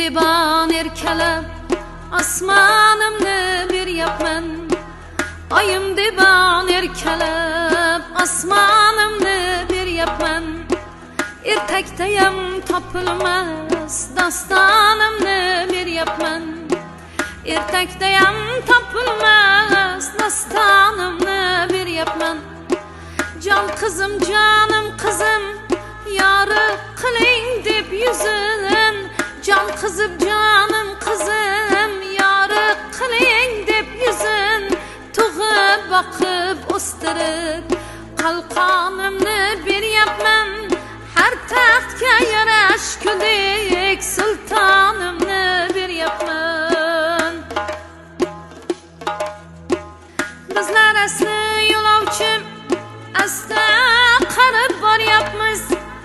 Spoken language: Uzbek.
diban erkelep asmanımni bir yapman. Ayım diban erkelep asmanımni bir yapman. Ertakdayam topilmas dastanımni bir yapman. Ertakdayam topilmas dastanımni bir yapman. Can kızım canım kızım yarı kıling deb yüzün. Can kızım canım kızım yarı kıling deb yüzün. Tug'ib bakıp o'stirib qalqonimni bir yapman.